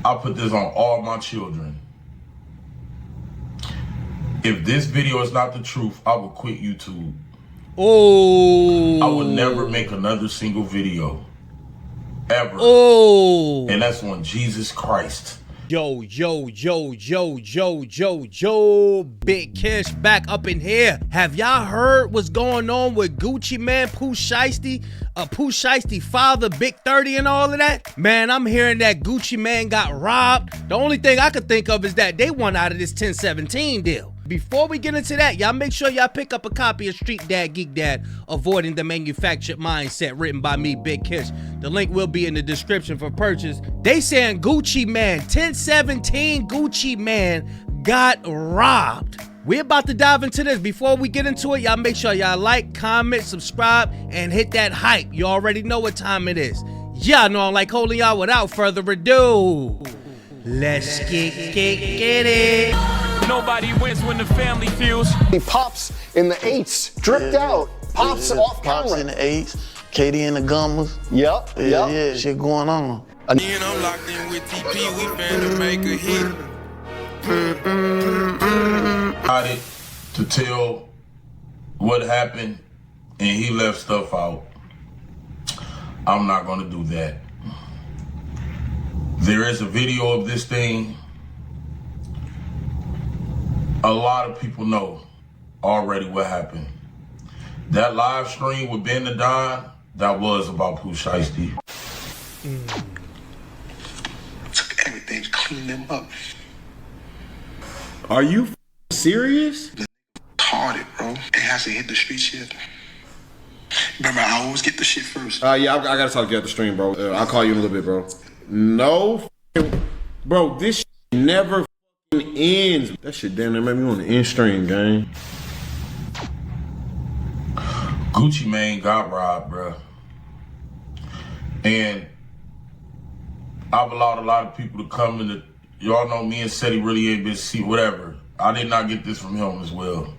I put this on all my children. If this video is not the truth, I will quit YouTube. Oh. I will never make another single video. Ever. Oh. And that's on Jesus Christ. Yo, Big Kish back up in here. Have y'all heard what's going on with Gucci Man, Pooh Shiesty, Pooh Shiesty father, Big 30 and all of that? Man, I'm hearing that Gucci Man got robbed. The only thing I could think of is that they won out of this 1017 deal. Before we get into that, y'all make sure y'all pick up a copy of Street Dad, Geek Dad, Avoiding the Manufactured Mindset, written by me, Big Kish. The link will be in the description for purchase. They saying Gucci Man, 1017 Gucci Man got robbed. We're about to dive into this. Before we get into it, y'all make sure y'all like, comment, subscribe, and hit that hype. You already know what time it is. Y'all know I'm like holding y'all. Without further ado, let's get it. Nobody wins when the family feels. He pops in the 8s, dripped out. Pops off camera. Pops in the 8s, Katie in the Gummers. Yep. Yeah, shit going on. And I'm locked in with TP, we finna make a hit. Decided to tell what happened and he left stuff out. I'm not gonna do that. There is a video of this thing. A lot of people know already what happened. That live stream with Ben the Don, that was about Pooh Shiesty. Took everything to clean them up. Are you serious? Retarded, bro. It has to hit the streets yet. Remember, I always get the shit first. Yeah, I gotta talk to you at the stream, bro. I'll call you in a little bit, bro. No, bro, this shit never ends. That shit damn near made me on the end stream, gang. Gucci Mane got robbed, bro. And I've allowed a lot of people to come in the, y'all know me and Seti really ain't been see whatever. I did not get this from him as well.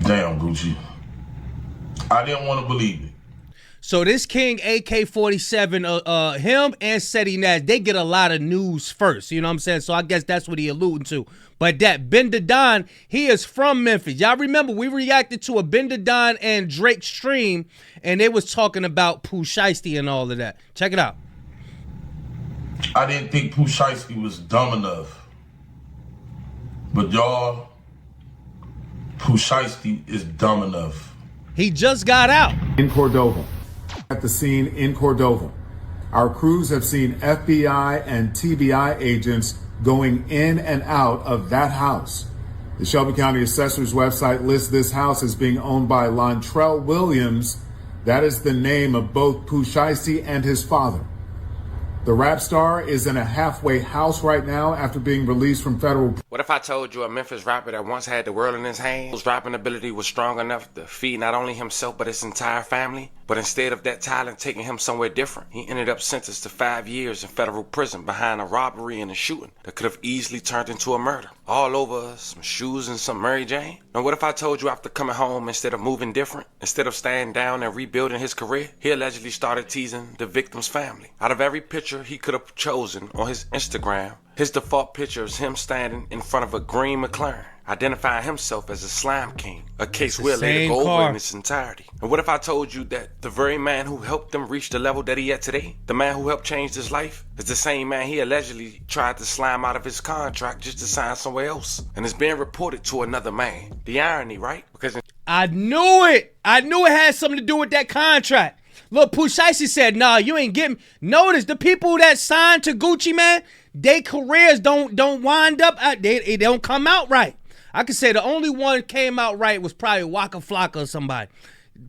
Damn, Gucci. I didn't want to believe it. So this King AK-47, him and Seti Nash, they get a lot of news first. You know what I'm saying? So I guess that's what he alluding to. But that Ben the Don, he is from Memphis. Y'all remember we reacted to a Ben the Don and Drake stream, and they was talking about Pooh Shiesty and all of that. Check it out. I didn't think Pooh Shiesty was dumb enough. But y'all, Pooh Shiesty is dumb enough. He just got out. In Cordova. At the scene in Cordova. Our crews have seen FBI and TBI agents going in and out of that house. The Shelby County Assessor's website lists this house as being owned by Lontrell Williams. That is the name of both Pooh Shiesty and his father. The rap star is in a halfway house right now after being released from federal. What if I told you a Memphis rapper that once had the world in his hands, whose rapping ability was strong enough to feed not only himself but his entire family, but instead of that talent taking him somewhere different, he ended up sentenced to 5 years in federal prison behind a robbery and a shooting that could have easily turned into a murder. All over some shoes and some Mary Jane. Now what if I told you after coming home, instead of moving different, instead of staying down and rebuilding his career, he allegedly started teasing the victim's family. Out of every picture he could have chosen on his Instagram, his default picture is him standing in front of a green McLaren, identifying himself as a slime king, a case we'll later go over in its entirety. And what if I told you that the very man who helped him reach the level that he at today, the man who helped change his life, is the same man he allegedly tried to slime out of his contract just to sign somewhere else, and is being reported to another man. The irony, right? Because I knew it. I knew it had something to do with that contract. Look, Pooh Shiesty said, nah, you ain't getting. Notice the people that signed to Gucci, man, their careers don't wind up, they don't come out right. I could say the only one came out right was probably Waka Flocka or somebody.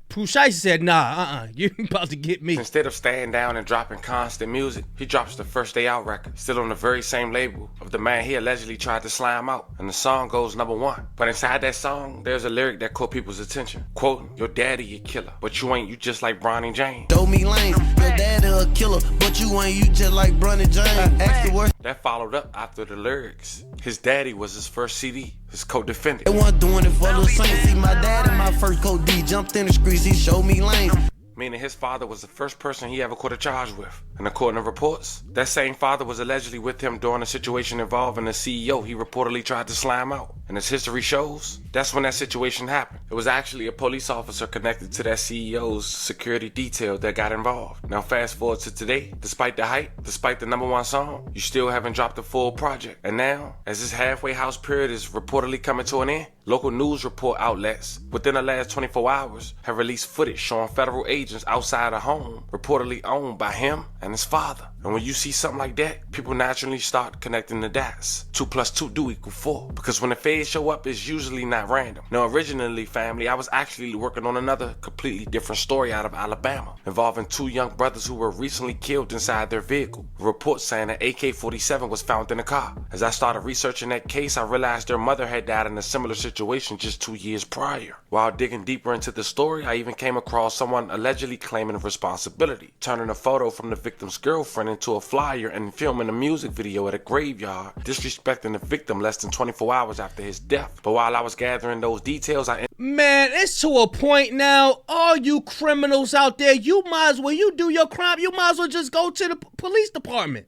Pooh Shiesty said, nah, you about to get me. Instead of staying down and dropping constant music, he drops the First Day Out record, still on the very same label of the man he allegedly tried to slime out. And the song goes #1. But inside that song, there's a lyric that caught people's attention. Quoting, your daddy a killer, but you ain't, you just like Bronny James. Throw me lanes, your daddy a killer, but you ain't, you just like Bronny James. Ask the word. That followed up after the lyrics. His daddy was his first CD, his co-defendant. They weren't doing it for the same. See, my dad and my first code D jumped in the streets, he showed me lanes. meaning his father was the first person he ever caught a charge with. And according to reports, that same father was allegedly with him during a situation involving the CEO he reportedly tried to slime out. And as history shows, that's when that situation happened. It was actually a police officer connected to that CEO's security detail that got involved. Now fast forward to today, despite the hype, despite the #1 song, you still haven't dropped a full project. And now, as this halfway house period is reportedly coming to an end, local news report outlets within the last 24 hours have released footage showing federal agents outside a home reportedly owned by him and his father. And when you see something like that, people naturally start connecting the dots. 2 + 2 do equal 4. Because when the feds show up, it's usually not random. Now, originally, family, I was actually working on another completely different story out of Alabama involving 2 young brothers who were recently killed inside their vehicle. Reports saying an AK-47 was found in the car. As I started researching that case, I realized their mother had died in a similar situation just 2 years prior. While digging deeper into the story, I even came across someone allegedly claiming responsibility, turning a photo from the victim's girlfriend into a flyer and filming a music video at a graveyard, disrespecting the victim less than 24 hours after his death. But while I was gathering those details, Man, it's to a point now, all you criminals out there, you might as well, you do your crime, you might as well just go to the police department.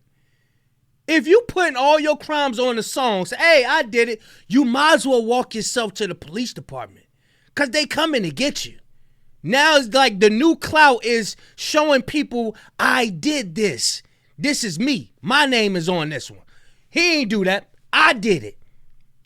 If you putting all your crimes on the song, say, hey, I did it, you might as well walk yourself to the police department. Because they coming to get you. Now it's like the new clout is showing people, I did this. This is me. My name is on this one. He ain't do that. I did it.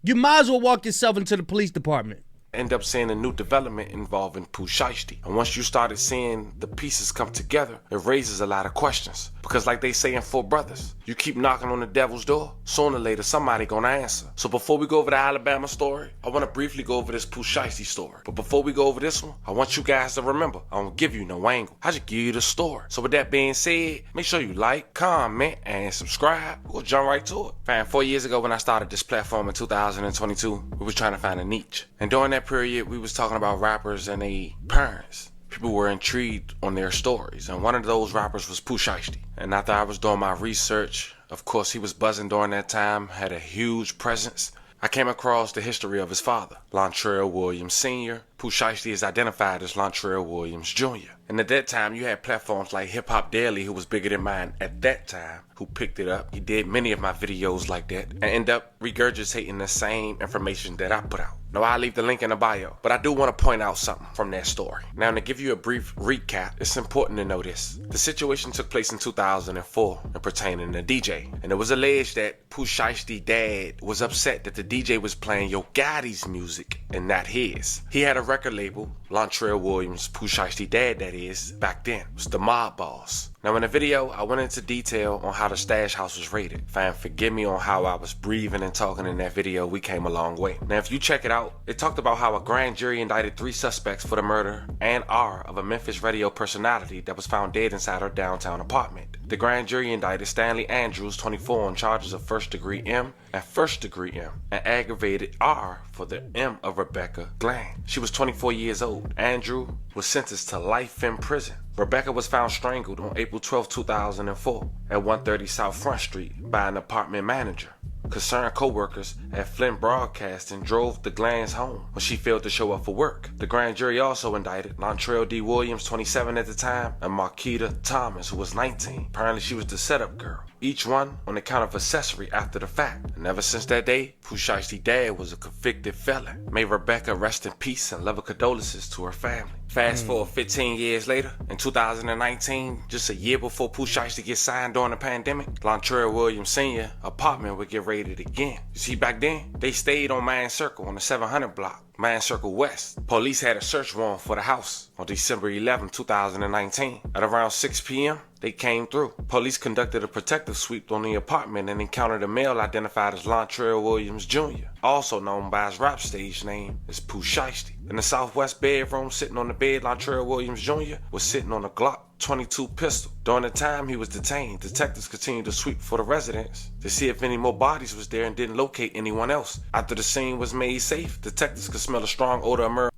You might as well walk yourself into the police department. End up seeing a new development involving Pooh Shiesty. And once you started seeing the pieces come together, it raises a lot of questions. Because like they say in Four Brothers, you keep knocking on the devil's door, sooner or later somebody gonna answer. So before we go over the Alabama story, I want to briefly go over this Pooh Shiesty story. But before we go over this one, I want you guys to remember, I don't give you no angle. I just give you the story. So with that being said, make sure you like, comment, and subscribe. We'll jump right to it. Fam, 4 years ago when I started this platform in 2022, we was trying to find a niche. And during that period, we was talking about rappers and their parents. People were intrigued on their stories, and one of those rappers was Pooh Shiesty. And after I was doing my research, of course he was buzzing during that time, had a huge presence. I came across the history of his father, Lontrell Williams Sr. Pooh Shiesty is identified as Lontrell Williams Jr. And at that time, you had platforms like Hip Hop Daily, who was bigger than mine at that time, who picked it up. He did many of my videos like that and end up regurgitating the same information that I put out. Now, I'll leave the link in the bio, but I do want to point out something from that story. Now, to give you a brief recap, it's important to know this. The situation took place in 2004 and pertaining to DJ. And it was alleged that Pooh Shiesty dad was upset that the DJ was playing Yo Gotti's music and not his. He had a record label, Lontrell Williams, Pooh Shiesty dad that is, back then, was the mob boss. Now in the video, I went into detail on how the stash house was raided. Fam, forgive me on how I was breathing and talking in that video. We came a long way. Now if you check it out, it talked about how a grand jury indicted 3 suspects for the murder and of a Memphis radio personality that was found dead inside her downtown apartment. The grand jury indicted Stanley Andrews, 24, on charges of first-degree M and first-degree M, and aggravated R for the M of Rebecca Glenn. She was 24 years old. Andrew was sentenced to life in prison. Rebecca was found strangled on April 12, 2004 at 130 South Front Street by an apartment manager. Concerned co-workers at Flint Broadcasting drove to Glenn's home when she failed to show up for work. The grand jury also indicted Lontrell D. Williams, 27 at the time, and Marquita Thomas, who was 19. Apparently she was the setup girl. Each one on account of accessory after the fact. And ever since that day, Pooh Shiesty dad was a convicted felon. May Rebecca rest in peace and love her condolences to her family. Fast forward 15 years later, in 2019, just a year before Pooh Shiesty gets signed during the pandemic, Lontrell Williams Sr. apartment would get raided again. You see, back then, they stayed on Main Circle on the 700 block, Main Circle West. Police had a search warrant for the house on December 11, 2019. At around 6 p.m., they came through. Police conducted a protective sweep on the apartment and encountered a male identified as Lontrell Williams Jr., also known by his rap stage name as Pooh Shiesty. In the southwest bedroom, sitting on the bed, Lontrell Williams Jr. was sitting on a Glock 22 pistol. During the time he was detained, detectives continued to sweep for the residence to see if any more bodies was there and didn't locate anyone else. After the scene was made safe, detectives could smell a strong odor of murder.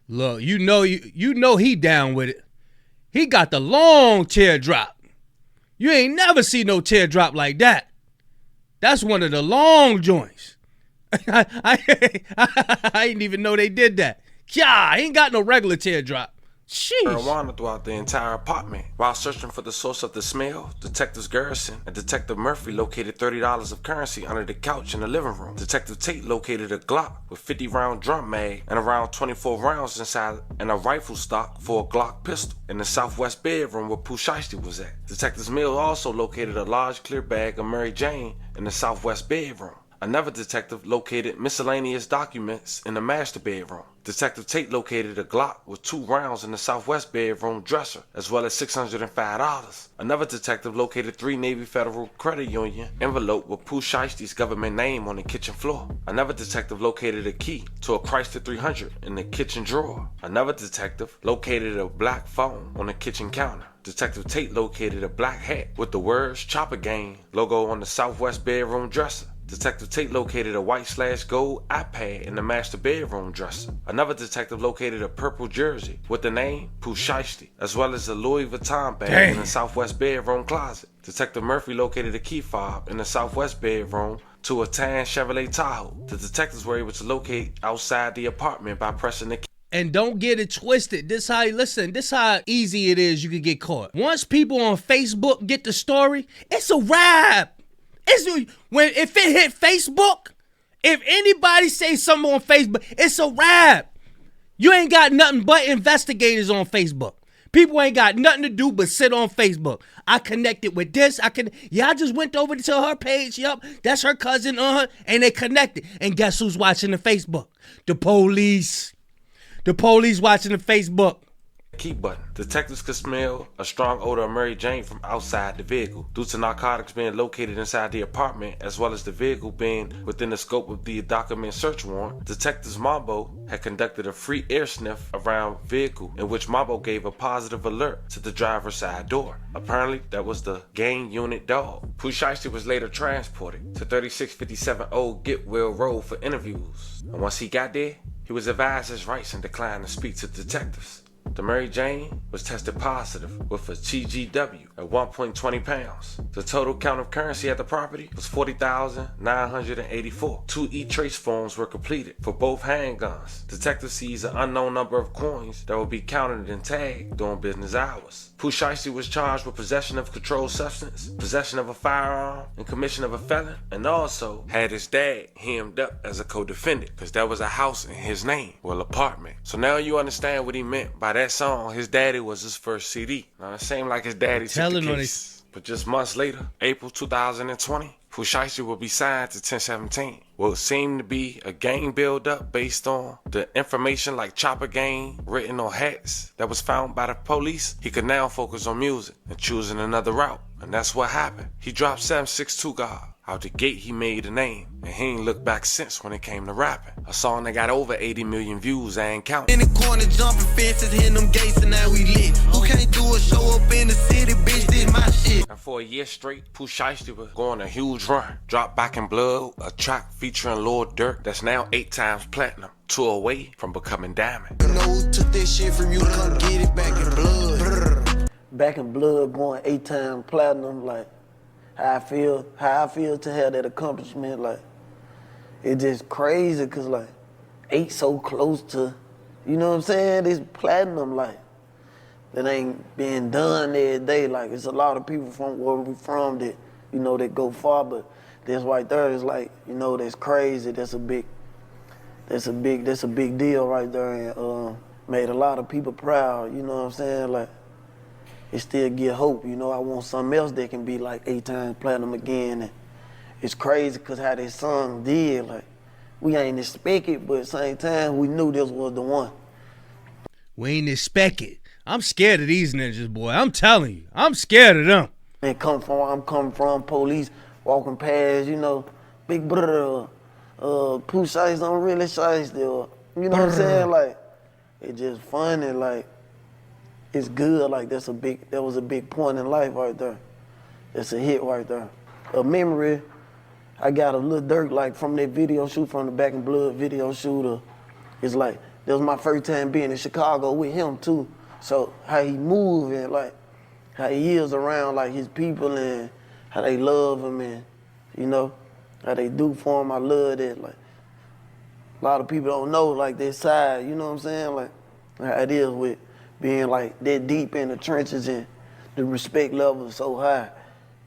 Look, you know he down with it. He got the long teardrop. You ain't never seen no teardrop like that. That's one of the long joints. I didn't even know they did that. Yeah, he ain't got no regular teardrop. Sheesh. Marijuana throughout the entire apartment. While searching for the source of the smell, Detectives Garrison and Detective Murphy located $30 of currency under the couch in the living room. Detective Tate located a Glock with 50-round drum mag and around 24 rounds inside and a rifle stock for a Glock pistol in the southwest bedroom where Pooh Shiesty was at. Detectives Mills also located a large clear bag of Mary Jane in the southwest bedroom. Another detective located miscellaneous documents in the master bedroom. Detective Tate located a Glock with 2 rounds in the southwest bedroom dresser, as well as $605. Another detective located 3 Navy Federal Credit Union envelope with Pooh Shiesty's government name on the kitchen floor. Another detective located a key to a Chrysler 300 in the kitchen drawer. Another detective located a black phone on the kitchen counter. Detective Tate located a black hat with the words Chopper Gang logo on the southwest bedroom dresser. Detective Tate located a white/gold iPad in the master bedroom dresser. Another detective located a purple jersey with the name Pooh Shiesty, as well as a Louis Vuitton bag in the southwest bedroom closet. Detective Murphy located a key fob in the southwest bedroom to a tan Chevrolet Tahoe. The detectives were able to locate outside the apartment by pressing the key. And don't get it twisted. This how easy it is you can get caught. Once people on Facebook get the story, it's a wrap. If it hit Facebook, if anybody say something on Facebook, it's a wrap. You ain't got nothing but investigators on Facebook. People ain't got nothing to do but sit on Facebook. I connected with this. I just went over to her page. Yup, that's her cousin, and they connected. And guess who's watching the Facebook? The police. The police watching the Facebook. Key button. Detectives could smell a strong odor of Mary Jane from outside the vehicle due to narcotics being located inside the apartment, as well as the vehicle being within the scope of the document search warrant. Detectives Mambo had conducted a free air sniff around vehicle in which Mambo gave a positive alert to the driver's side door. Apparently, that was the gang unit dog. Pooh Shiesty was later transported to 3657 Old Getwell Road for interviews. And once he got there, he was advised his rights and declined to speak to detectives. The Mary Jane was tested positive with a TGW at 1.20 pounds. The total count of currency at the property was 40,984. 2 e-trace forms were completed for both handguns. Detectives seized an unknown number of coins that will be counted and tagged during business hours. Pooh Shiesty was charged with possession of controlled substance, possession of a firearm, and commission of a felon, and also had his dad hemmed up as a co-defendant, because there was a house in his name, well, apartment. So now you understand what he meant by that song. His daddy was his first CD. Now it seemed like his daddy took the case. But just months later, April 2020, Pooh Shiesty will be signed to 1017. What seemed to be a gang build-up based on the information like Chopper Gang written on hats that was found by the police, he could now focus on music and choosing another route. And that's what happened. He dropped 762 God. Out the gate, he made a name, and he ain't looked back since when it came to rapping. A song that got over 80 million views, I ain't counting. In the corner, jumping fences, hitting them gates, and now we lit. Who can't do a show up in the city, bitch, this my shit. And for a year straight, Pooh Shiesty was going a huge run. Dropped Back in Blood, a track featuring Lord Durk that's now 8 times platinum, 2 away from becoming diamond. You know who took this shit from you, come get it back in blood. Back in Blood going 8 times platinum, like, how I feel to have that accomplishment, like, it's just crazy, cause like, 8 so close to, you know what I'm saying, this platinum, like, that ain't being done every day. Like, it's a lot of people from where we from that, you know, that go far, but this right there is like, you know, that's crazy. That's a big deal right there, and made a lot of people proud, you know what I'm saying, like, it still give hope, you know. I want something else that can be like 8 times platinum again. And it's crazy because how this song did, like, we ain't expect it, but at the same time, we knew this was the one. We ain't expect it. I'm scared of these ninjas, boy. I'm telling you, I'm scared of them. I'm coming from police, walking past, you know, big brother, Pooh Shiesty, I'm really Shiesty, you know what I'm saying? Like, it's just funny, like, it's good, like that was a big point in life right there. It's a hit right there. A memory, I got a little Durk, like from that video shoot, from the Back in Blood video shoot. It's like, that was my first time being in Chicago with him too. So how he move and like, how he is around like his people and how they love him and, you know, how they do for him. I love that. Like, a lot of people don't know like this side, you know what I'm saying? Like, how it is with being like that deep in the trenches and the respect level is so high.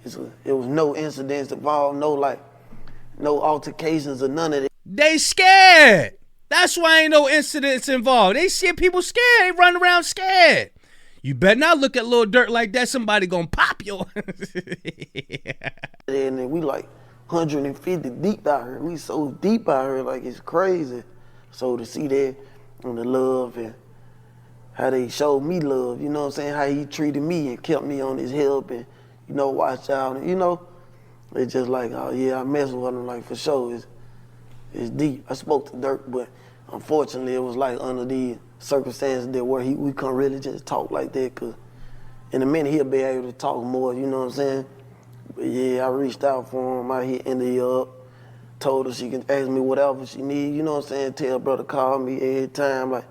It was no incidents involved, no altercations or none of that. They scared. That's why ain't no incidents involved. They see people scared. They run around scared. You better not look at Lil Durk like that. Somebody gonna pop you. And then we like 150 deep out here. We so deep out here, like it's crazy. So to see that and the love and how they showed me love, you know what I'm saying? How he treated me and kept me on his help and, you know, watch out. And, you know, it's just like, oh yeah, I mess with him, like for sure. It's deep. I spoke to Durk, but unfortunately it was like under the circumstances that where we couldn't really just talk like that, cause in a minute he'll be able to talk more, you know what I'm saying? But yeah, I reached out for him, I hit her up, told her she can ask me whatever she need, you know what I'm saying? Tell her brother call me every time, like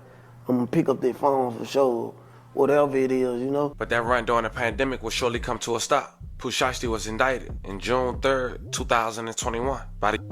I'm gonna pick up their phone for sure, whatever it is, you know? But that run during the pandemic will surely come to a stop. Pooh Shiesty was indicted in June 3rd, 2021.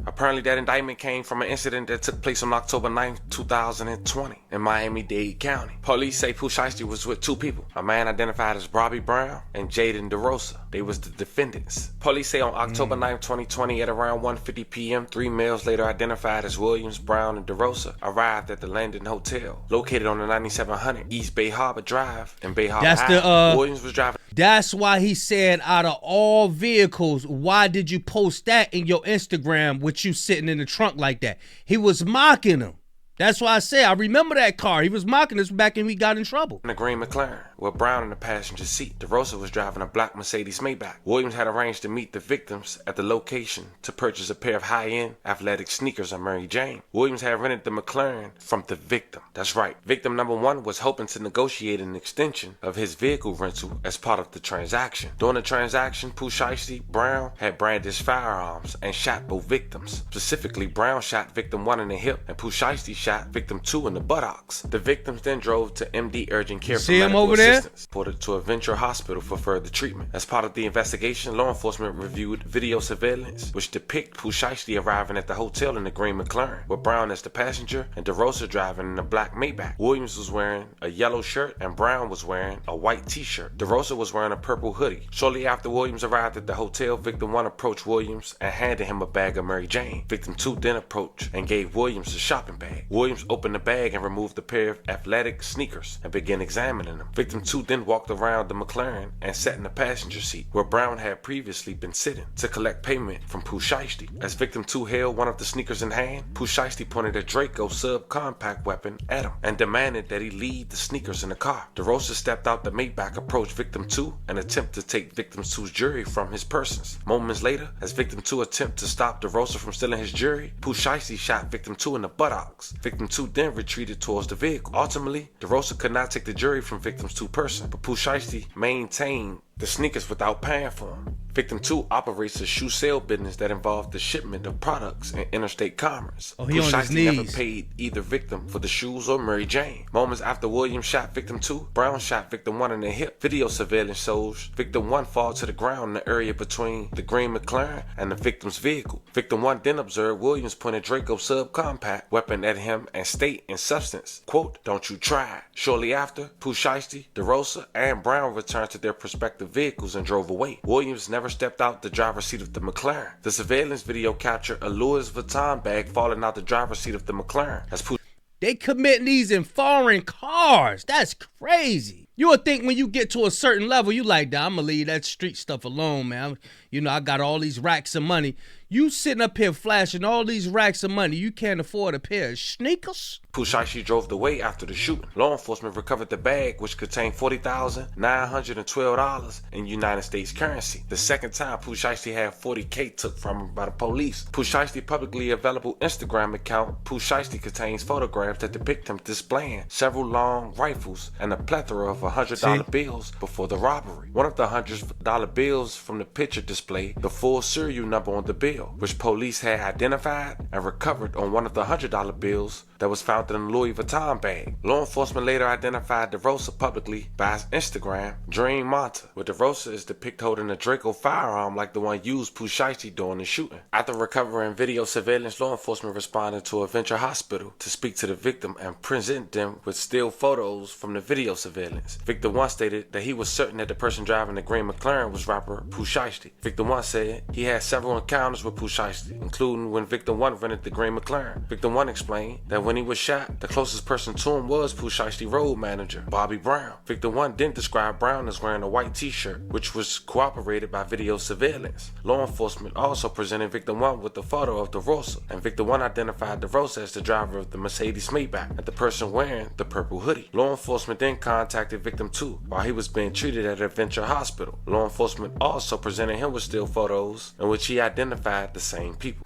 Apparently that indictment came from an incident that took place on October 9th, 2020 in Miami-Dade County. Police say Pooh Shiesty was with two people, a man identified as Robbie Brown and Jaden DeRosa. They was the defendants. Police say on October 9th, 2020 at around 1:50 p.m., 3 males later identified as Williams, Brown, and DeRosa arrived at the Landon Hotel, located on the 9700 East Bay Harbor Drive in Bay Harbor High. Williams was driving. That's why he said out of all vehicles, why did you post that in your Instagram with you sitting in the trunk like that? He was mocking him. That's why I say I remember that car. He was mocking us back when we got in trouble. In a green McLaren with Brown in the passenger seat. DeRosa was driving a black Mercedes Maybach. Williams had arranged to meet the victims at the location to purchase a pair of high-end athletic sneakers on Mary Jane. Williams had rented the McLaren from the victim. That's right. Victim number one was hoping to negotiate an extension of his vehicle rental as part of the transaction. During the transaction, Pooh Shiesty, Brown had brandished firearms and shot both victims. Specifically, Brown shot victim one in the hip and Pooh Shiesty shot victim two in the buttocks. The victims then drove to MD Urgent Care for medical assistance, reported to a Venture Hospital for further treatment. As part of the investigation, law enforcement reviewed video surveillance, which depict Pooh Shiesty arriving at the hotel in the green McLaren, with Brown as the passenger and DeRosa driving in a black Maybach. Williams was wearing a yellow shirt and Brown was wearing a white t-shirt. DeRosa was wearing a purple hoodie. Shortly after Williams arrived at the hotel, victim one approached Williams and handed him a bag of Mary Jane. Victim two then approached and gave Williams a shopping bag. Williams opened the bag and removed a pair of athletic sneakers and began examining them. Victim two then walked around the McLaren and sat in the passenger seat where Brown had previously been sitting to collect payment from Pooh Shiesty. As victim two held one of the sneakers in hand, Pooh Shiesty pointed a Draco subcompact weapon at him and demanded that he leave the sneakers in the car. DeRosa stepped out the Maybach, approached victim two and attempted to take victim two's jewelry from his persons. Moments later, as victim two attempted to stop DeRosa from stealing his jewelry, Pooh Shiesty shot victim two in the buttocks. Victim two then retreated towards the vehicle. Ultimately, DeRosa could not take the jewelry from victim's two person, but Pooh Shiesty maintained the sneakers without paying for them. Victim 2 operates a shoe sale business that involved the shipment of products in interstate commerce. Oh, he Pooh on his Shiesty knees. never paid either victim for the shoes or Mary Jane. Moments after Williams shot victim 2, Brown shot victim 1 in the hip. Video surveillance shows victim 1 fall to the ground in the area between the green McLaren and the victim's vehicle. Victim 1 then observed Williams point a Draco subcompact weapon at him and state in substance, quote, "Don't you try." Shortly after, Pooh Shiesty, DeRosa, and Brown returned to their respective vehicles and drove away. Williams never stepped out the driver's seat of the McLaren. The surveillance video captured a Louis Vuitton bag falling out the driver's seat of the McLaren. As Pooh They committing these in foreign cars. That's crazy. You would think when you get to a certain level, you like, nah, I'm gonna leave that street stuff alone, man. You know, I got all these racks of money. You sitting up here flashing all these racks of money. You can't afford a pair of sneakers? Pooh Shiesty drove away after the shooting. Law enforcement recovered the bag, which contained $40,912 in United States currency. The second time Pooh Shiesty had $40K took from him by the police. Pooh Shiesty publicly available Instagram account, Pooh Shiesty, contains photographs that depict him displaying several long rifles and a plethora of $100 bills before the robbery. One of the $100 bills from the picture displayed the full serial number on the bill, which police had identified and recovered on one of the $100 bills. The that was found in a Louis Vuitton bag. Law enforcement later identified DeRosa publicly by his Instagram, Dream Monta, where DeRosa is depicted holding a Draco firearm like the one used Pooh Shiesty during the shooting. After recovering video surveillance, law enforcement responded to a Venture Hospital to speak to the victim and present them with still photos from the video surveillance. Victim 1 stated that he was certain that the person driving the green McLaren was rapper Pooh Shiesty. Victim 1 said he had several encounters with Pooh Shiesty, including when Victim 1 rented the green McLaren. Victim 1 explained that when he was shot, the closest person to him was Pooh Shiesty road manager, Bobby Brown. Victim 1 didn't describe Brown as wearing a white t-shirt, which was corroborated by video surveillance. Law enforcement also presented Victim 1 with a photo of DeRosa, and Victim 1 identified DeRosa as the driver of the Mercedes Maybach and the person wearing the purple hoodie. Law enforcement then contacted Victim 2 while he was being treated at a Venture Hospital. Law enforcement also presented him with still photos in which he identified the same people.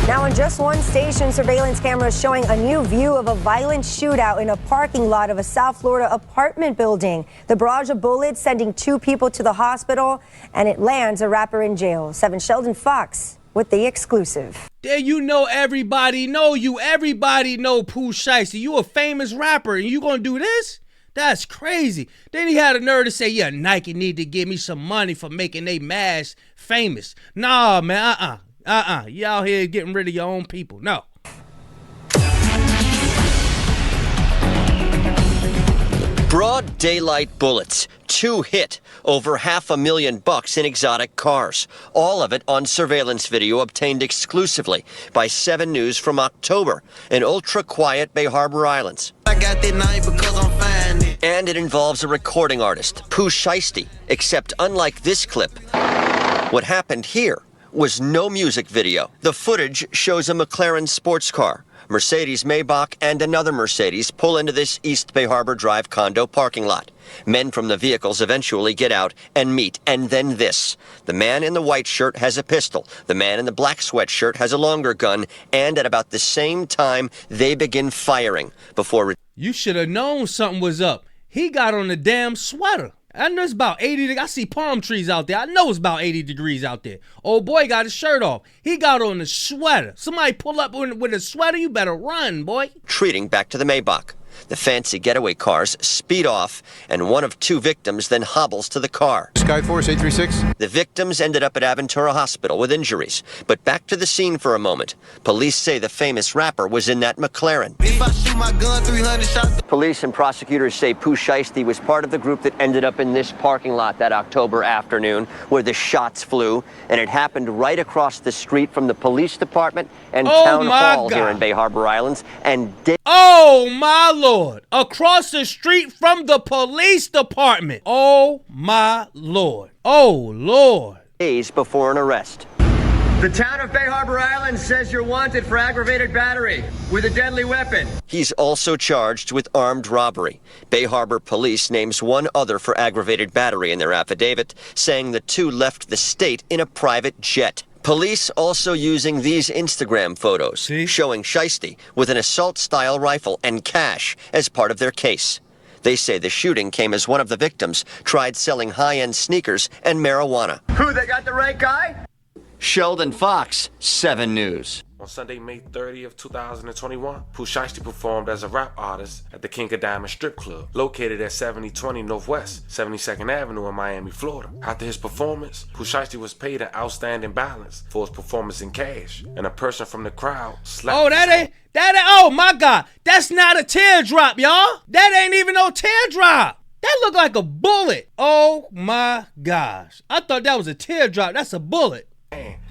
Now, in just one station, surveillance cameras showing a new view of a violent shootout in a parking lot of a South Florida apartment building. The barrage of bullets sending 2 people to the hospital, and it lands a rapper in jail. 7 Sheldon Fox with the exclusive. There you know everybody know you. Everybody know Pooh Shiesty. You a famous rapper and you gonna do this? That's crazy. Then he had a nerve to say, yeah, Nike need to give me some money for making they mask famous. Nah, man, you out here getting rid of your own people. No. Broad daylight bullets, 2 hit, over $500,000 in exotic cars. All of it on surveillance video obtained exclusively by 7 News from October in ultra-quiet Bay Harbor Islands. I got that night because I'm fine. And it involves a recording artist, Pooh Shiesty, except unlike this clip, what happened here was no music video. The footage shows a McLaren sports car, Mercedes Maybach, and another Mercedes pull into this East Bay Harbor Drive condo parking lot. Men from the vehicles eventually get out and meet, and then this. The man in the white shirt has a pistol. The man in the black sweatshirt has a longer gun, and at about the same time, they begin firing before... You should have known something was up. He got on a damn sweater. I know it's about 80. I see palm trees out there. I know it's about 80 degrees out there. Old boy got his shirt off. He got on a sweater. Somebody pull up with a sweater, you better run, boy. Treating back to the Maybach. The fancy getaway cars speed off, and one of 2 victims then hobbles to the car. Skyforce 836. The victims ended up at Aventura Hospital with injuries. But back to the scene for a moment. Police say the famous rapper was in that McLaren. If I shoot my gun 300 shots. Police and prosecutors say Pooh Shiesty was part of the group that ended up in this parking lot that October afternoon where the shots flew, and it happened right across the street from the police department and town hall here in Bay Harbor Islands. And oh my Lord, across the street from the police department. Oh my Lord. Oh Lord. Days before an arrest. The town of Bay Harbor Islands says you're wanted for aggravated battery with a deadly weapon. He's also charged with armed robbery. Bay Harbor Police names 1 other for aggravated battery in their affidavit, saying the 2 left the state in a private jet. Police also using these Instagram photos, showing Shiesty with an assault-style rifle and cash as part of their case. They say the shooting came as one of the victims tried selling high-end sneakers and marijuana. Who, they got the right guy? Sheldon Fox, 7 News. On Sunday, May 30th, 2021, Pooh Shiesty performed as a rap artist at the King of Diamond Strip Club, located at 7020 Northwest 72nd Avenue in Miami, Florida. After his performance, Pooh Shiesty was paid an outstanding balance for his performance in cash, and a person from the crowd slapped oh my God, that's not a teardrop, y'all. That ain't even no teardrop. That looked like a bullet. Oh my gosh. I thought that was a teardrop. That's a bullet.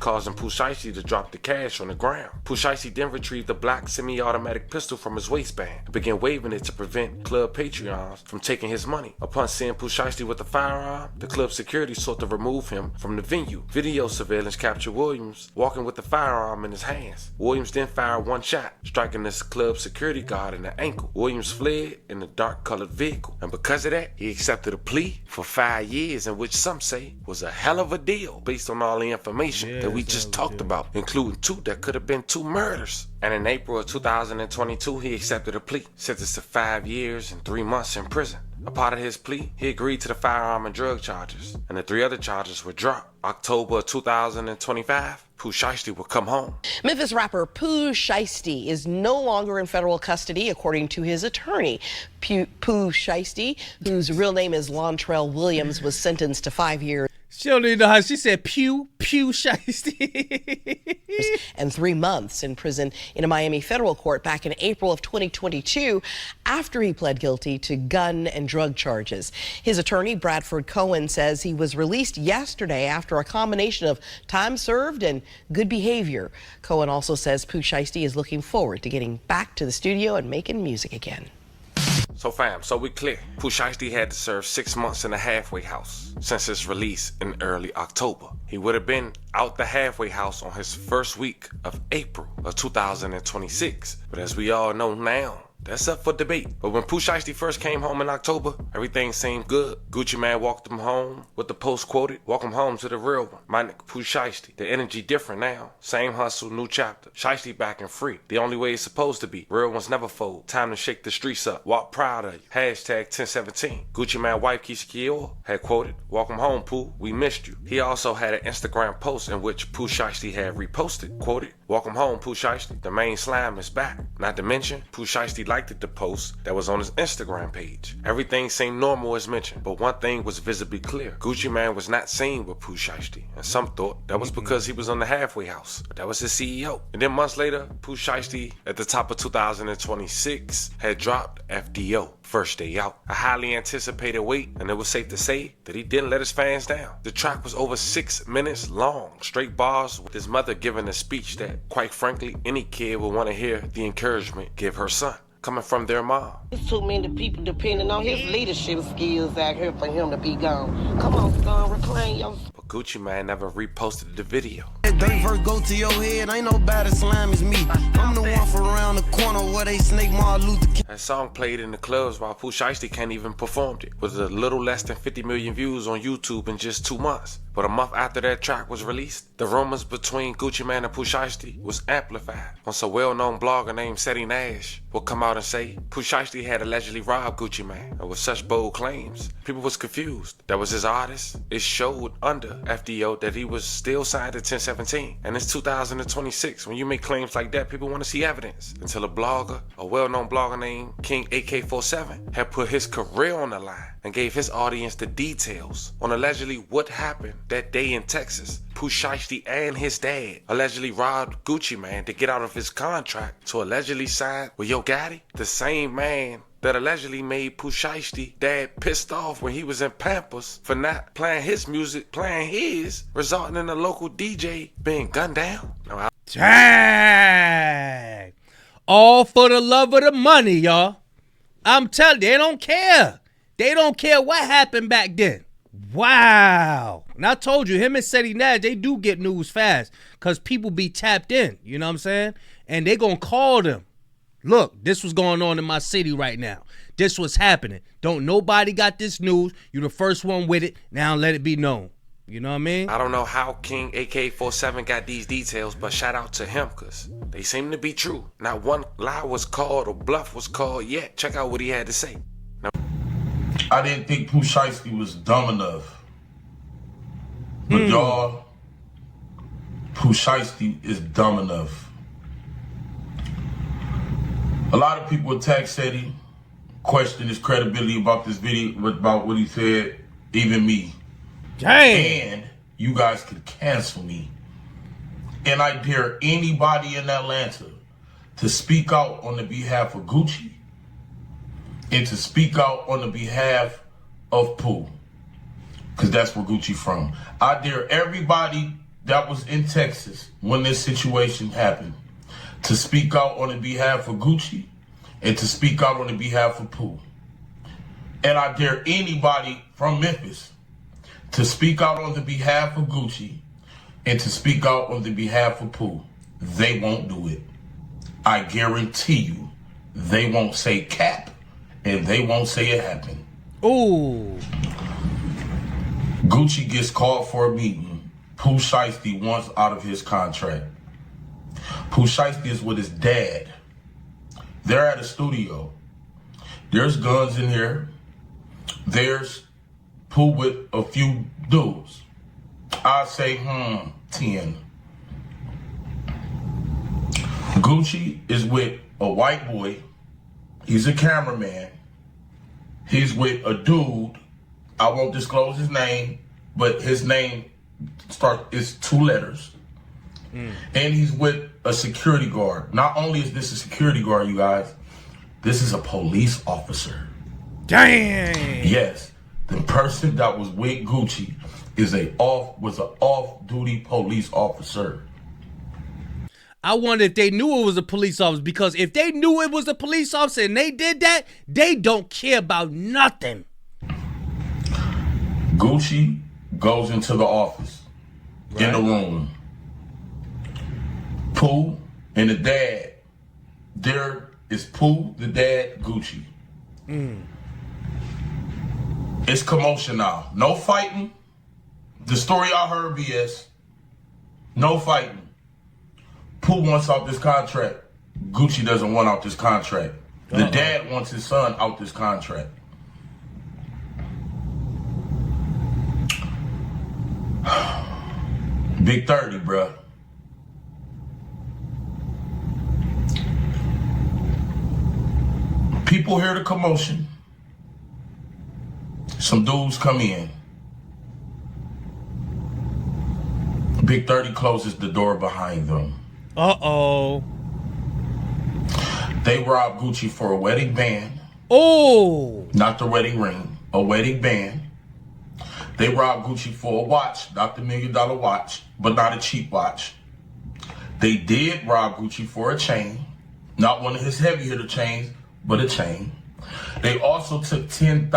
Causing Pooh Shiesty to drop the cash on the ground. Pooh Shiesty then retrieved the black semi-automatic pistol from his waistband and began waving it to prevent club patrons from taking his money. Upon seeing Pooh Shiesty with the firearm, the club security sought to remove him from the venue. Video surveillance captured Williams walking with the firearm in his hands. Williams then fired 1 shot, striking this club security guard in the ankle. Williams fled in a dark-colored vehicle, and because of that, he accepted a plea for 5 years, in which some say was a hell of a deal based on all the information that we just talked about, including 2 that could have been 2 murders. And in April of 2022, he accepted a plea, sentenced to 5 years and 3 months in prison. A part of his plea, he agreed to the firearm and drug charges, and the 3 other charges were dropped. October 2025, Pooh Shiesty will come home. Memphis rapper Pooh Shiesty is no longer in federal custody, according to his attorney. Pooh Shiesty, whose real name is Lontrell Williams, was sentenced to 5 years. She don't even know how she said Pooh Shiesty. And 3 months in prison in a Miami federal court back in April of 2022 after he pled guilty to gun and drug charges. His attorney, Bradford Cohen, says he was released yesterday after a combination of time served and good behavior. Cohen also says Pooh Shiesty is looking forward to getting back to the studio and making music again. So fam, so we clear. Pooh Shiesty had to serve 6 months in the halfway house since his release in early October. He would have been out the halfway house on his first week of April of 2026. But as we all know now, that's up for debate. But when Pooh Shiesty first came home in October, everything seemed good. Gucci Mane walked him home with the post quoted, "Walk him home to the real one." My nigga Pooh Shiesty. The energy different now. Same hustle, new chapter. Shiesty back and free. The only way it's supposed to be. Real ones never fold. Time to shake the streets up. Walk proud of you. Hashtag 1017. Gucci Mane wife Keisha had quoted, "Walk him home, Pooh. We missed you." He also had an Instagram post in which Pooh Shiesty had reposted, quoted, "Walk him home, Pooh Shiesty. The main slime is back." Not to mention, Pooh Shiesty liked the post that was on his Instagram page. Everything seemed normal as mentioned, but one thing was visibly clear. Gucci Mane was not seen with Pooh Shiesty, and some thought that was because he was on the halfway house. That was his CEO. And then months later, Pooh Shiesty, at the top of 2026, had dropped FDO, First Day Out, a highly anticipated wait, and it was safe to say that he didn't let his fans down. The track was over 6 minutes long, straight bars with his mother giving a speech that, quite frankly, any kid would want to hear the encouragement give her son, coming from their mom. There's too many people depending on his leadership skills out here for him to be gone. Come on, son, reclaim your... But Gucci Mane never reposted the video. That dirt first go to your head, ain't nobody slime as me. I'm the one from around the corner where they snake Martin Luther King. That song played in the clubs while Pooh Shiesty can't even perform it, with a little less than 50 million views on YouTube in just 2 months. But a month after that track was released, the rumors between Gucci Mane and Pooh Shiesty was amplified. Once a well-known blogger named Seti Nash will come out and say Pooh Shiesty had allegedly robbed Gucci Mane, and with such bold claims, people was confused. That was his artist. It showed under FDO that he was still signed to 1017. And it's 2026. When you make claims like that, people want to see evidence. Until a blogger, a well-known blogger named King AK47, had put his career on the line and gave his audience the details on allegedly what happened that day in Texas. Pooh Shiesty and his dad allegedly robbed Gucci Mane to get out of his contract to allegedly sign with Yo Gotti, the same man that allegedly made Pooh Shiesty dad pissed off when he was in Pampers for not playing his music, playing his, resulting in a local DJ being gunned down. Dang! All for the love of the money, y'all. I'm telling you, they don't care. They don't care what happened back then. Wow. And I told you, him and Seti Nash, they do get news fast because people be tapped in. You know what I'm saying? And they gonna call them. Look, this was going on in my city right now. This was happening. Don't nobody got this news. You the first one with it. Now let it be known. You know what I mean? I don't know how King AK47 got these details, but shout out to him because they seem to be true. Not one lie was called or bluff was called yet. Check out what he had to say. Now, I didn't think Pooh Shiesty was dumb enough. But y'all, Pooh Shiesty is dumb enough. A lot of people attack Seti, question his credibility about this video, about what he said, even me. Dang. And you guys could cancel me. And I dare anybody in Atlanta to speak out on the behalf of Gucci and to speak out on the behalf of Pooh. Because that's where Gucci from. I dare everybody that was in Texas when this situation happened to speak out on the behalf of Gucci and to speak out on the behalf of Pooh. And I dare anybody from Memphis to speak out on the behalf of Gucci and to speak out on the behalf of Pooh. They won't do it. I guarantee you, they won't say cap and they won't say it happened. Ooh. Gucci gets called for a meeting. Pooh Shiesty wants out of his contract. Pooh Shiesty is with his dad. They're at a studio. There's guns in here. There's Pooh with a few dudes. I say, 10. Gucci is with a white boy. He's a cameraman. He's with a dude. I won't disclose his name, but his name is 2 letters. And he's with a security guard. Not only is this a security guard, you guys, this is a police officer. Dang. Yes, the person that was with Gucci was an off-duty police officer. I wonder if they knew it was a police officer, because if they knew it was a police officer and they did that, they don't care about nothing. Gucci goes into the office, in the room. Pooh and the dad. There is Pooh, the dad, Gucci. It's commotion now. No fighting. The story I heard, BS. No fighting. Pooh wants out this contract. Gucci doesn't want out this contract. The dad wants his son out this contract. Big 30, bruh. People hear the commotion. Some dudes come in. Big 30 closes the door behind them. Uh-oh. They robbed Gucci for a wedding band. Oh. Not the wedding ring. A wedding band. They robbed Gucci for a watch. Not the $1 million watch, but not a cheap watch. They did rob Gucci for a chain. Not one of his heavy hitter chains, but a chain. They also took $10,000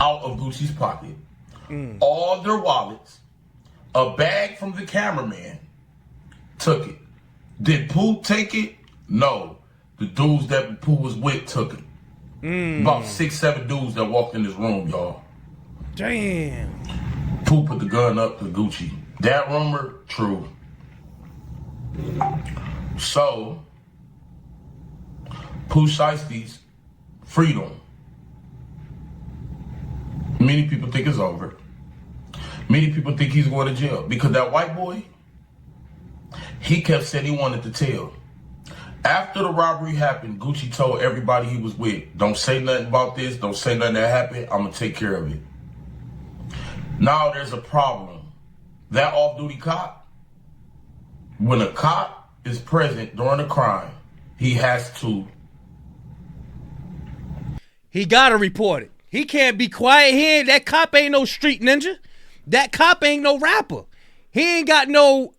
out of Gucci's pocket. All their wallets. A bag from the cameraman. Took it. Did Pooh take it? No. The dudes that Pooh was with took it. About 6-7 dudes that walked in this room, y'all. Damn. Pooh put the gun up to Gucci. That rumor, true. So, Pooh Shiesty's freedom. Many people think it's over. Many people think he's going to jail because that white boy, he kept saying he wanted to tell. After the robbery happened, Gucci told everybody he was with, don't say nothing about this, don't say nothing that happened, I'm going to take care of it. Now there's a problem. That off-duty cop, when a cop is present during a crime, he has to. He got to report it. He can't be quiet here. That cop ain't no street ninja. That cop ain't no rapper. He ain't got no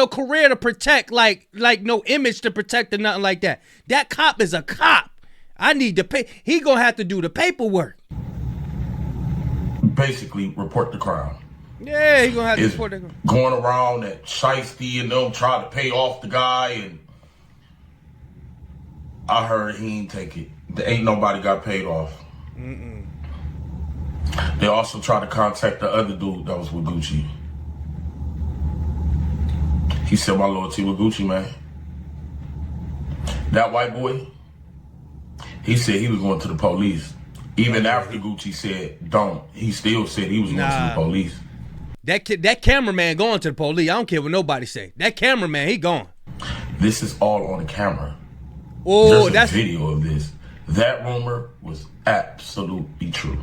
career to protect, like no image to protect or nothing like that. That cop is a cop. I need to pay. He gonna have to do the paperwork. Basically, report the crime. Yeah, he gonna have to report the crime. Going around at Shiesty and them trying to pay off the guy, and I heard he ain't take it. There ain't nobody got paid off. They also tried to contact the other dude that was with Gucci. He said, my loyalty with Gucci, man. That white boy, he said he was going to the police. Even after Gucci said, don't, he still said he was going to the police. That cameraman going to the police. I don't care what nobody say. That cameraman, he gone. This is all on the camera. Oh, there's a video of this. That rumor was absolutely true.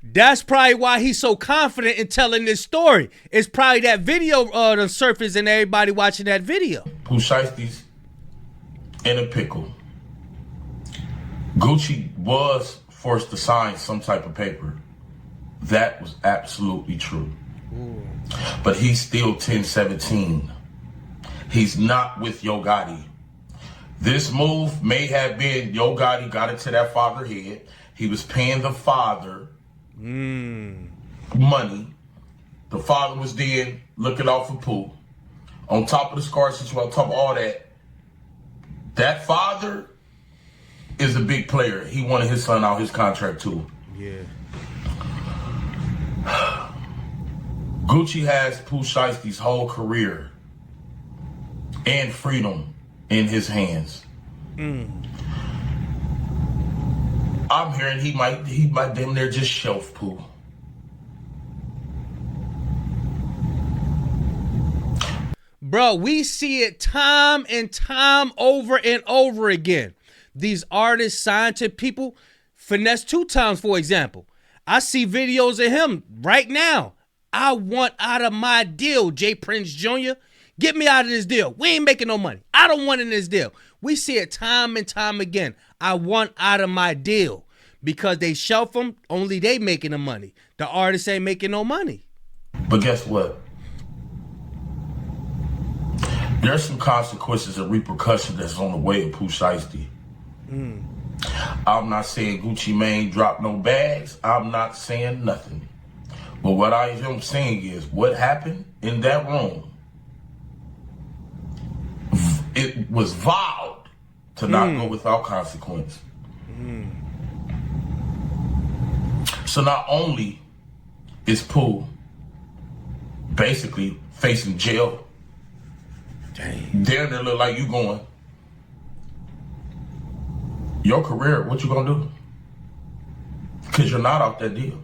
That's probably why he's so confident in telling this story. It's probably that video the surface and everybody watching that video. Pooh Shiesty's in a pickle. Gucci was forced to sign some type of paper. That was absolutely true. But he's still 1017. He's not with Yo Gotti. This move may have been Yo Gotti got into that father head. He was paying the father money. The father was then looking out for Pooh. On top of the scar situation, on top of all that, that father is a big player. He wanted his son out his contract too. Yeah. Gucci has Pooh Shiesty's whole career and freedom in his hands. I'm hearing he might damn near just shelf Pooh. Bro, we see it time and time over and over again. These artists signed to people. Finesse 2 Times, for example. I see videos of him right now. I want out of my deal, Jay Prince Jr. Get me out of this deal. We ain't making no money. I don't want in this deal. We see it time and time again. I want out of my deal. Because they shelf them, only they making the money. The artists ain't making no money. But guess what? There's some consequences and repercussions that's on the way of Pooh Shiesty. I'm not saying Gucci Mane dropped no bags. I'm not saying nothing. But what I am saying is what happened in that room, it was vowed to not go without consequence. So not only is Pooh basically facing jail, damn, it look like you going, your career, what you gonna do? Because you're not off that deal.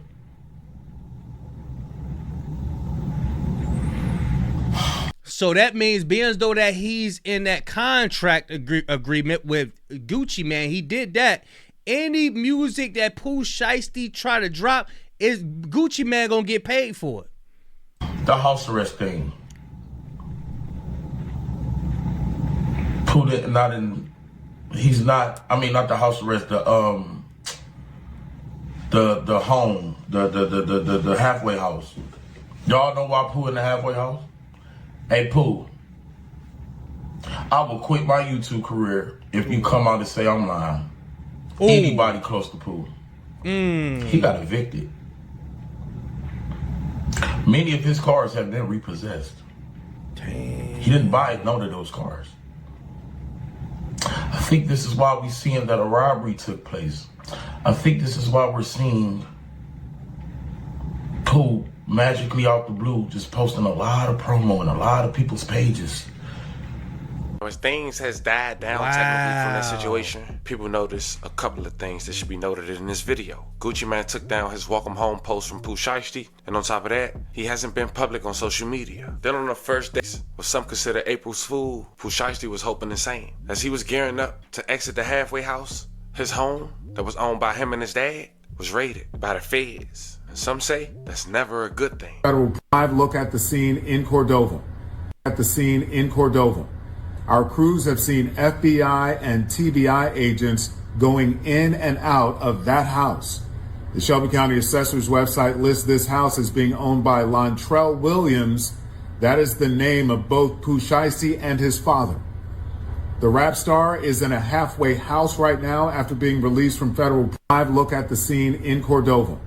So that means being as though that he's in that contract agreement with Gucci Mane, he did that. Any music that Pooh Shiesty try to drop, is Gucci Mane gonna get paid for it? The house arrest thing. Pooh not in. He's not. I mean, not the house arrest. The home. The halfway house. Y'all know why Pooh in the halfway house? Hey Pooh, I will quit my YouTube career if you come out and say I'm lying. Anybody close to Pooh. He got evicted. Many of his cars have been repossessed. Dang. He didn't buy none of those cars. I think this is why we're seeing that a robbery took place. I think this is why we're seeing Pooh magically out the blue just posting a lot of promo in a lot of people's pages. As things has died down technically from that situation, people notice a couple of things that should be noted in this video. Gucci Mane took down his welcome home post from Pooh Shiesty, and on top of that, he hasn't been public on social media. Then on the first day, what some consider April's Fool, Pooh Shiesty was hoping the same. As he was gearing up to exit the halfway house, his home that was owned by him and his dad was raided by the feds. And some say that's never a good thing. Federal live look at the scene in Cordova. Our crews have seen FBI and TBI agents going in and out of that house. The Shelby County Assessor's website lists this house as being owned by Lontrell Williams. That is the name of both Pooh Shiesty and his father. The rap star is in a halfway house right now after being released from federal. Live look at the scene in Cordova.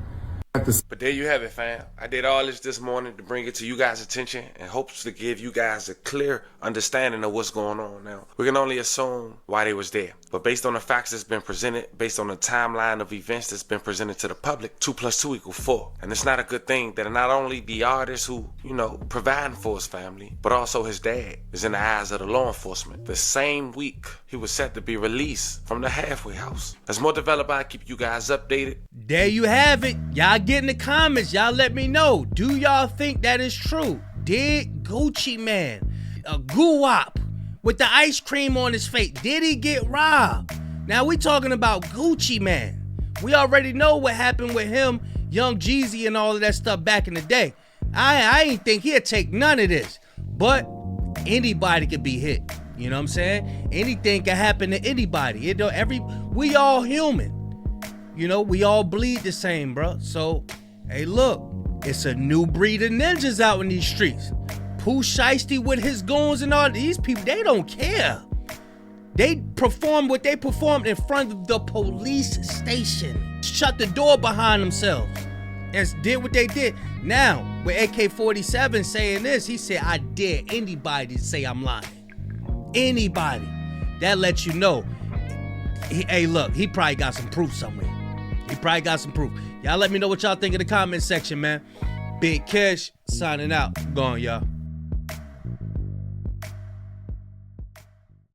But there you have it, fam. I did all this morning to bring it to you guys' attention and hopes to give you guys a clear understanding of what's going on now. We can only assume why they was there. But based on the facts that's been presented, based on the timeline of events that's been presented to the public, 2 + 2 = 4. And it's not a good thing that not only the artist who, providing for his family, but also his dad is in the eyes of the law enforcement. The same week he was set to be released from the halfway house. As more develop, I keep you guys updated. There you have it. Y'all get in the comments. Y'all let me know. Do y'all think that is true? Did Gucci Mane, a guwap with the ice cream on his face, did he get robbed? Now we talking about Gucci Mane. We already know what happened with him, Young Jeezy and all of that stuff back in the day. I ain't think he'd take none of this. But anybody could be hit. You know what I'm saying? Anything can happen to anybody. We all human. We all bleed the same, bro. So, hey, look, it's a new breed of ninjas out in these streets. Pooh Shiesty with his goons and all these people, they don't care. They performed what they performed in front of the police station. Shut the door behind themselves and did what they did. Now, with AK-47 saying this, he said, I dare anybody to say I'm lying. Anybody. That lets you know. Hey, look, he probably got some proof somewhere. Y'all let me know what y'all think in the comment section, man. Big Kish signing out. Gone, y'all.